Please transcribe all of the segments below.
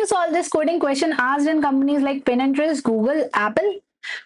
you solve this coding question asked in companies like Pinterest, Google, Apple?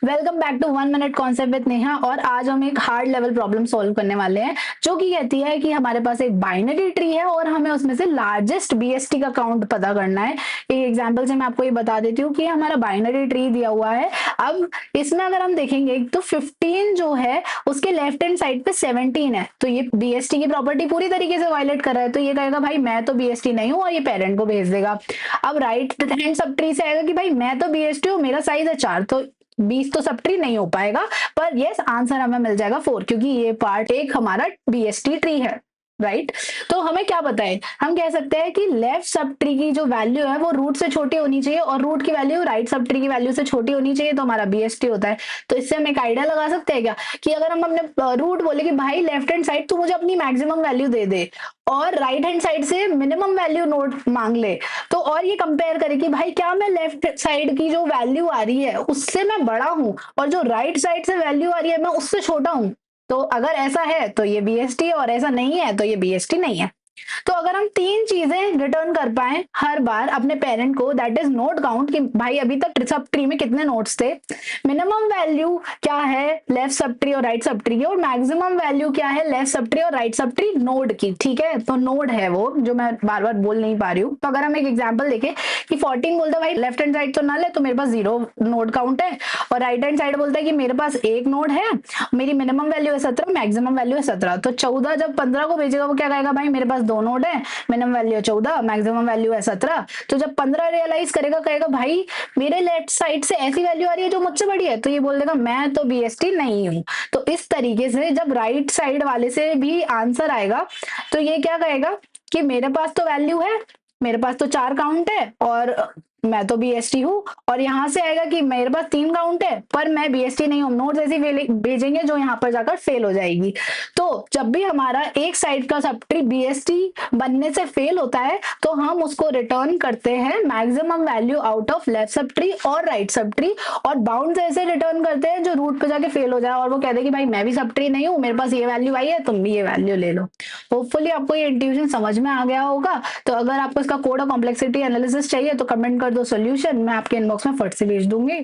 Welcome back to 1 minute concept with Neha. और आज हम एक hard level problem solve करने वाले हैं जो कि कहती है कि हमारे पास एक बाइनरी ट्री है और हमें उसमें से लार्जेस्ट बीएसटी का काउंट पता करना है। एक एग्जांपल से मैं आपको ये बता देती हूँ कि हमारा बाइनरी ट्री दिया हुआ है। अब इसमें अगर हम देखेंगे तो 15 जो है उसके लेफ्ट हैंड साइड पे 17 है, तो ये बीएसटी की प्रॉपर्टी पूरी तरीके से वायलेट कर रहा है। तो ये कहेगा भाई मैं तो बीएसटी नहीं हूँ और ये पेरेंट को भेज देगा। अब राइट हैंड सब ट्री से आएगा कि भाई मैं तो बीएसटी हूँ, मेरा साइज है 4, तो 20 तो सब ट्री नहीं हो पाएगा, पर यस आंसर हमें मिल जाएगा 4 क्योंकि ये पार्ट एक हमारा बीएसटी ट्री है। राइट तो हमें क्या पता है, हम कह सकते हैं कि लेफ्ट सब ट्री की जो वैल्यू है वो रूट से छोटी होनी चाहिए और रूट की वैल्यू राइट सब ट्री की वैल्यू से छोटी होनी चाहिए, तो हमारा बीएसटी होता है। तो इससे हम एक आइडिया लगा सकते हैं क्या कि अगर हम अपने रूट बोले कि भाई लेफ्ट हैंड साइड तो मुझे अपनी मैक्सिमम वैल्यू दे दे और राइट हैंड साइड से मिनिमम वैल्यू नोट मांग ले, तो और ये कंपेयर करे कि भाई क्या मैं लेफ्ट साइड की जो वैल्यू आ रही है उससे मैं बड़ा हूं और जो राइट साइड से वैल्यू आ रही है मैं उससे छोटा हूं। तो अगर ऐसा है तो ये बीएसटी है और ऐसा नहीं है तो ये बीएसटी नहीं है। तो अगर हम 3 चीजें रिटर्न कर पाए हर बार अपने पेरेंट को, दैट इज नोट काउंट कि भाई अभी तक सब ट्री में कितने नोट्स थे, मिनिमम वैल्यू क्या है लेफ्ट सब ट्री और राइट सब ट्री की, और मैक्सिमम वैल्यू क्या है लेफ्ट सब ट्री और राइट सब ट्री नोड की। ठीक है, तो नोड है वो जो मैं बार बार बोल नहीं पा रही हूँ। तो अगर हम एक एग्जाम्पल देखें कि 14 बोलता है भाई लेफ्ट हैंड साइड तो नल है तो मेरे पास 0 नोड काउंट है, और राइट हैंड साइड बोलता है कि मेरे पास 1 नोड है, मेरी मिनिमम वैल्यू है 17, मैक्सिमम वैल्यू है 17। तो 14 जब 15 को भेजेगा वो क्या कहेगा, भाई मेरे पास 2 नोड है, मिनिमम वैल्यू है 14, मैक्सिमम वैल्यू है 17। तो जब 15 रियलाइज करेगा कहेगा भाई मेरे लेफ्ट साइड से ऐसी वैल्यू आ रही है जो मुझसे बड़ी है, तो ये बोल देगा मैं तो बीएसटी नहीं हूं। तो इस तरीके से जब राइट साइड वाले से भी आंसर आएगा तो ये क्या कहेगा कि मेरे पास तो वैल्यू है, मेरे पास तो 4 काउंट है और मैं तो बीएसटी हूँ, और यहाँ से आएगा कि मेरे पास 3 काउंट है पर मैं बीएसटी नहीं हूँ, नोट्स ऐसी भेजेंगे जो यहाँ पर जाकर फेल हो जाएगी। तो जब भी हमारा एक साइड का सब ट्री बीएसटी बनने से फेल होता है तो हम उसको रिटर्न करते हैं maximum value out of left sub tree और राइट सब ट्री, और बाउंड ऐसे रिटर्न करते हैं जो रूट पे जाके फेल हो जाए और वो कहते हैं कि भाई मैं भी सब ट्री नहीं हूँ, मेरे पास ये वैल्यू आई है, तुम भी ये वैल्यू ले लो। होपफुली आपको ये इंट्यूशन समझ में आ गया होगा। तो अगर आपको इसका कोड और कॉम्प्लेक्सिटी एनालिसिस चाहिए तो कमेंट कर दो सॉल्यूशन, मैं आपके इनबॉक्स में फट से भेज दूंगी।